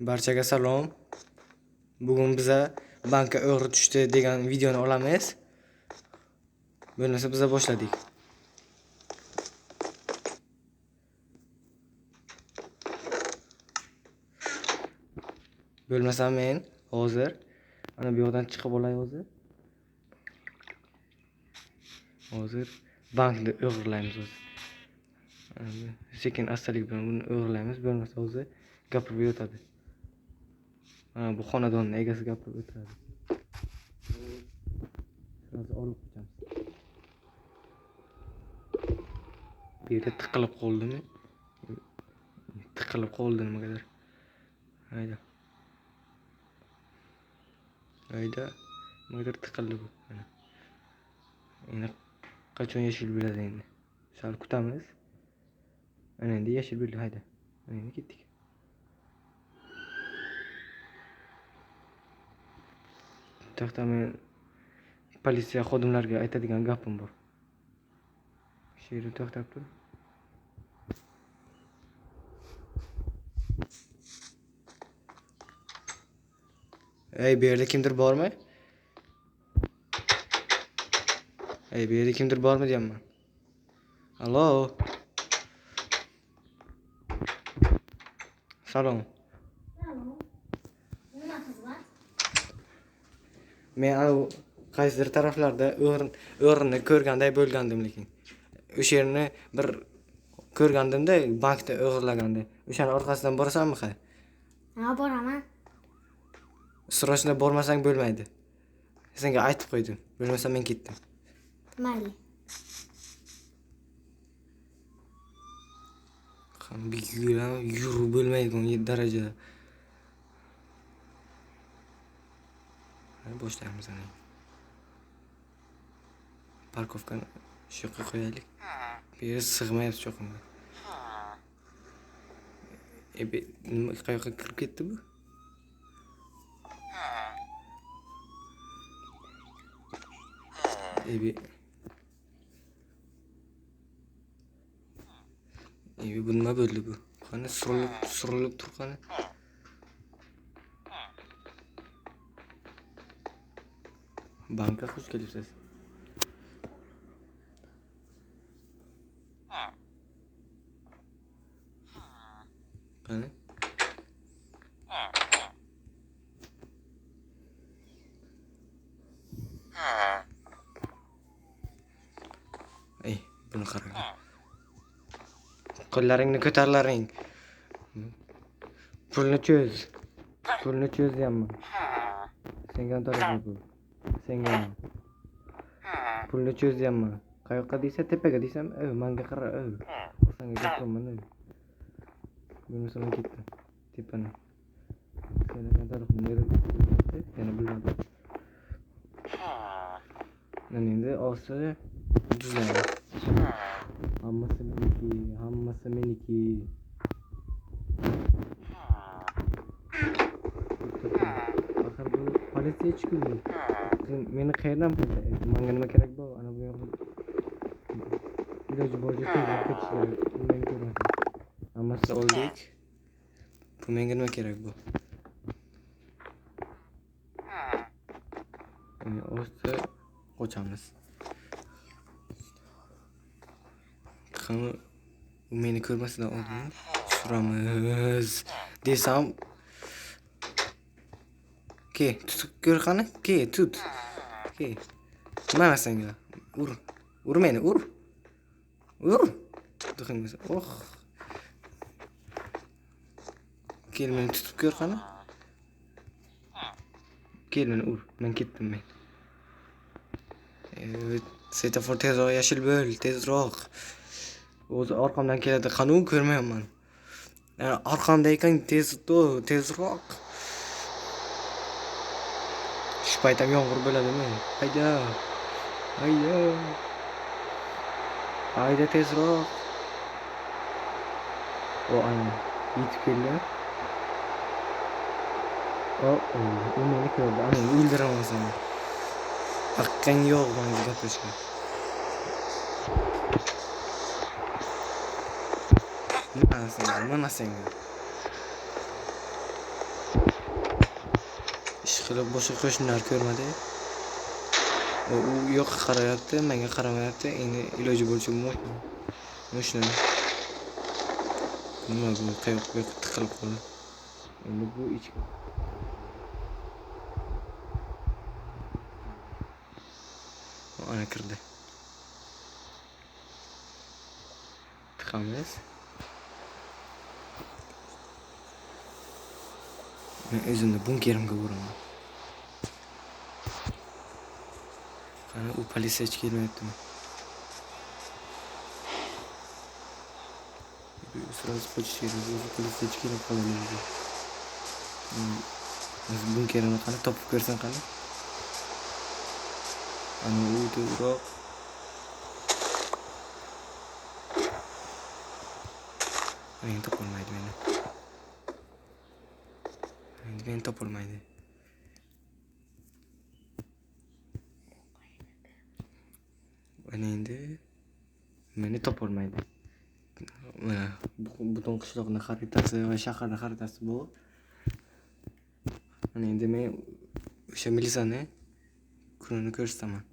Barchaga salom. Bugun biza bankka o'g'ri tushdi degan videoni olamiz. Bo'lmasa biza boshladik. Bo'lmasa men hozir ana bu yoqdan chiqib olay hozir. Hozir bankni o'g'irlaymiz hozir. Sekin astalik bilan buni o'g'irlaymiz. Bo'lmasa hozir gapirib o'tadi. Mana bu xonadonning egasi gapirib o'tadi. Hozir olib qo'yamiz. Bu yerda tiqilib qoldimi? Tiqilib qoldi nimagadir. Hayda. Nimagadir tiqildi bu. Mana. Endi qachon yashil bo'ladi endi? Sal kutamiz. Ana endi yashil bo'ldi, hayda. Mana endi ketdik. Taxta men politsiya xodimlariga aytadigan gapim bor. Shu to'xtab tur. Ey, bu yerda kimdir bormi? Ey, bu yerda kimdir bormi deyapman. Allo. Salom. Nima xizmat? Men qaysidir taraflarda o'g'rini ko'rganday bo'lgandim, lekin o'sha yerni bir ko'rgandimda, bankda o'g'irlaganda. O'shaning orqasidan borasanmi xay? Ha, boraman. Srochna bormasang bo'lmaydi. Senga aytib qo'ydim. Bo'lmasa men ketdim. Mayli. Qanday yurib bo'lmaydigan darajada. Boshlaymiz ana. Parkovkani shu yoqqa qo'yaylik. Bu yer sig'mayapti cho'qimga. Nima qayoqqa kirib ketdi bu? Bu nima bo'ldi bu? Qani surilib tur qani. Bankka xush kelibsiz. Qani? Ey, buni qarang. Qo'llaringni ko'tarlaring. Pulni cho'z deyapman. Senga taraf bu. Senga. Pulni cho'z deyapman. Qayoqqa deysa, tepaga deysam, menga qara. Senga gapiraman. Bo'lmasa men ketdim. Tepani. Senga tarafimni yana bilmadim. Endi olsa düzlaymiz. Hammasi meniki. Axir bu politsiya chiqdi. Meni qayerdan bildi? Menga nima kerak bu? Ana bu yerda. Iloji boricha tezroq ketish kerak. Meni ko'rmasin. Hammasi oldik. Bu menga nima kerak bu? Endi o'zda qochamiz. Qani u meni ko'rmasidan oldin suramiz desam, ke tutib ko'r qani, ke tut, ke mana senga ur meni, ur dixingmiz. Kel meni tutib ko'r qani, kel meni ur, men ketdim men. Svetofor tezroq yashil bo'l, tezroq. O'zi orqamdan keladi, qani u ko'rmayapman. Orqamda ekan tezroq. Shu paytda yomg'ir bo'ladimi? Hayda tezroq. Ana yetib keldi. U meni ko'rdi. Ana o'ldiraman seni. Haqqing yo'q menga gapirishga. Nima senga? Boshqalar boshqa qo'shnilar ko'rmadi. U yoqqa qarayapti, menga qaramayapti. Endi iloji bo'licha mo'shni. Nima bu qayoqqa tiqilib qoldi. Endi bu ichki. Ana kirdi. Tiqamiz. Men o'zimni bunkerimga boraman. Qani u politsiyachi kelmayaptimi? Sразу qochish kerak. O'zi politsiyachi kelib qoladi. O'zi bunkerimni qani topib ko'rsan qani? Ana u to'g'roq. Meni topolmaydi meni. Meni topolmaydi. Ana endi meni topolmaydi. Mana butun qishloqning xaritasi va shaharning xaritasi bu. Ana endi men o'sha militsiyani kunini ko'rsataman.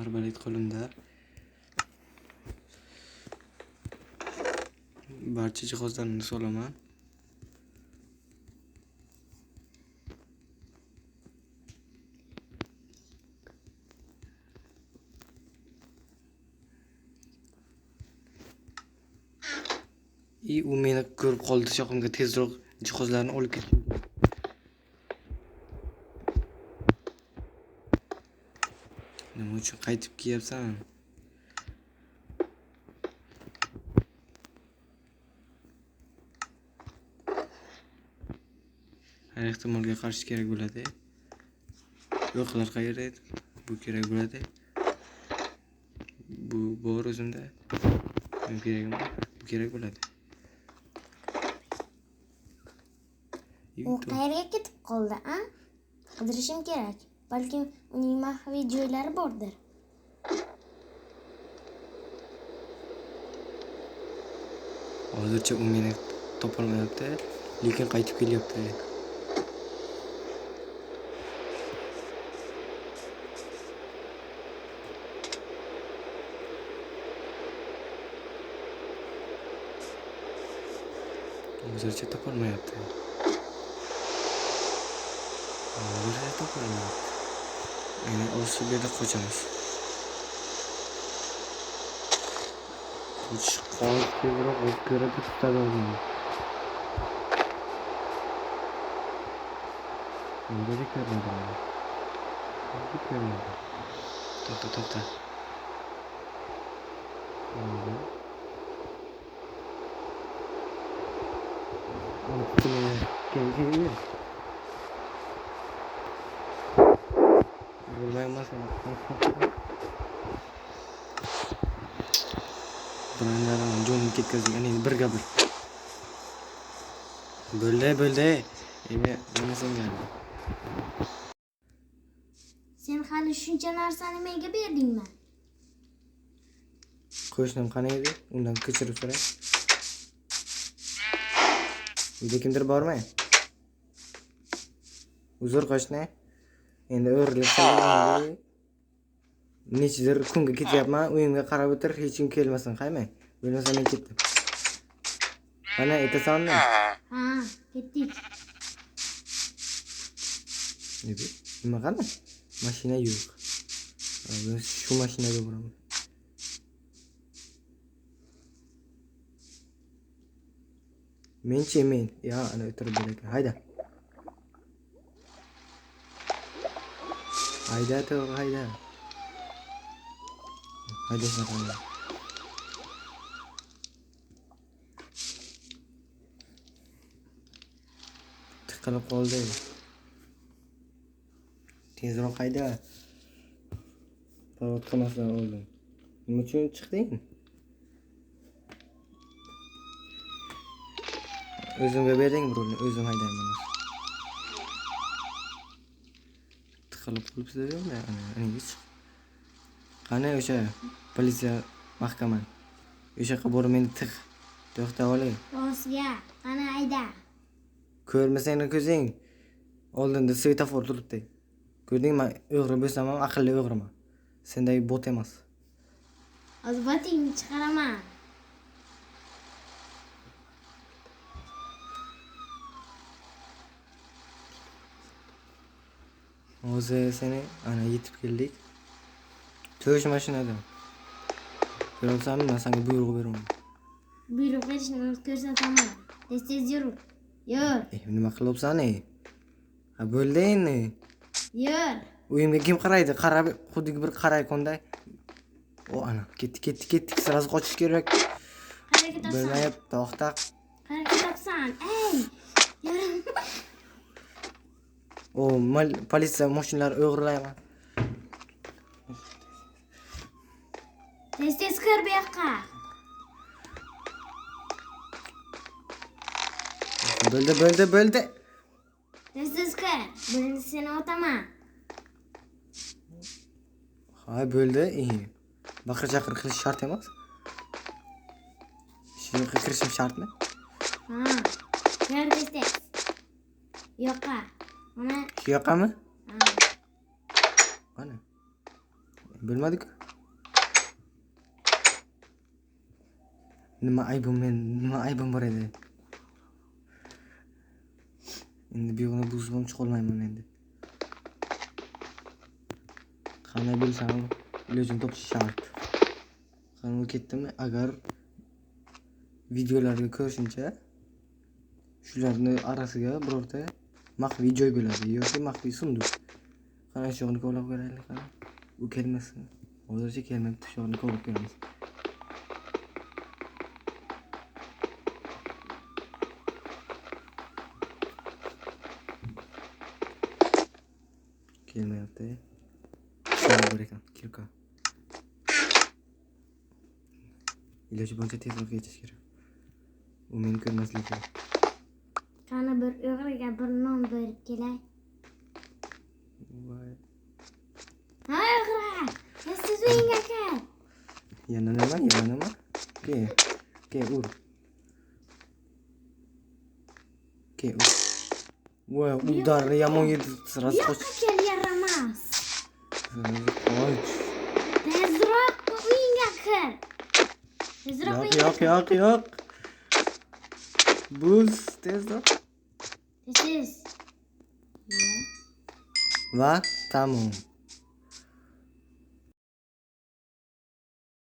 Arbalet qo'limda. Barcha jihozlarni solaman. U meni ko'rib qoldi, shoqimga tezroq jihozlarni olib ketdim. Nima uchun qaytib kelyapsan? Har ehtimolga qarshi kerak bo'ladi. Yo'qlar qayerda edi? Bu kerak bo'ladi. Bu bor o'zimda. Men kerakmi? Bu kerak bo'ladi. U qayerga ketib qoldi, a? Qidirishim kerak. Balkim uning maxfiy joylari bordir. Hozircha u meni topolmayapti, lekin qaytib kelyapti. Hozircha topolmayapti. Endi o'sha yerda qochamiz. Qochish qolib tezroq o'z ko'rib tutadi o'zini. Nega ko'rmadi? Nega ko'rmadi? To'xta. Keyin bilmayman sen. Biranlarni jo'nib ketkazing. Ana endi birga bir. Bo'ldi. Endi nima senga? Sen hali shuncha narsani menga berdingmi? Qo'shnim qani edi? Undan kechirim so'ray. Uyda kimdir bormi? Uzr qo'shni. Endi o'g'irlik qildim. Nechidir kunga ketyapman, uyimga qarab o'tir, hech kim kelmasin, qayman. Bo'lmasa men ketdim. Mana aytasanmi? Ha, ketdik. Nima qildi? Mashina yo'q. Biz shu mashinaga boramiz. Men. Ya, ana o'tirib bo'lakan. Hayda. To'g'ri, hayda. Haydashni qilma. Tiqilib qoldi. Tezroq hayda. Parod qilmasdan oldin. Nima uchun chiqding? O'zimga berding rulni, o'zim haydayman. Tiqilib qolibsiz-da, ana chiq. Qani o'sha politsiya mahkamani. O'sha yoqqa borib meni tiq. To'xta olay. Rostga, qani ayda. Ko'rmasang ko'zing. Oldinda svetofor turibdi. Ko'rdingmi? Men o'g'ri bo'lsam ham aqlli o'g'riman. Senday bot emas. Hozir botingni chiqaraman. Hozir seni ana yetib keldik. To'sh mashinada. Ko'rsanmi, men senga buyruq beraman. Buyruq berishni ko'rsataman. Tez yur. Yur. Nima qilyapsan? Ha bo'ldi endi. Yur. Uyimga kim qaraydi? Qarab, xuddi bir qaraykonday. O ana, ketdik. Sразу qochish kerak. Qayerga ketyapsan? Bilmayap, to'xta. Qayerga ketyapsan? Ey! Yarim. O, politsiya mashinalari o'g'irlayman. Tez kir bu yoqqa. Bo'ldi. Tez kir. Birinchi seni otaman. Ha, bo'ldi. Baqir-chaqir qilish shart emas. Shu yoqqa kirishim shartmi? Ha. Kir tez. Yoqqa. Mana. Shu yoqqami? Ha. Ana. Bilmadik. Nima aybim bor edi? Endi bu yo'qni buzib chiqolmayman endi. Qanday bilsam, ilojini topish shart. Qani ketdimi? Agar videolarga ko'rishimcha, shularning orasiga birorta maxfiy joy bo'ladi yoki maxfiy sunduq. Qani shu yo'qni ko'rib ko'raylik qani. U kelmasin. Hozircha kelmayapti, shu yo'qni ko'rib ko'ramiz. Kelmayapti. Shunday bor ekan, kirka. Iloji bo'yicha tezroq yetish kerak. U meni ko'rmasligi kerak. Qani bir o'g'riga bir non berib kelay. Voy. Ha, o'g'ri. Siz uyingga kir. Yana nima? Ke, ur. Voy, udarni yomon yedi. Sразу qoch. Kel yaramas. Qoch. Tezroq uyingga kir. Yo'q. Buz, tezroq. Tez. Va tamom.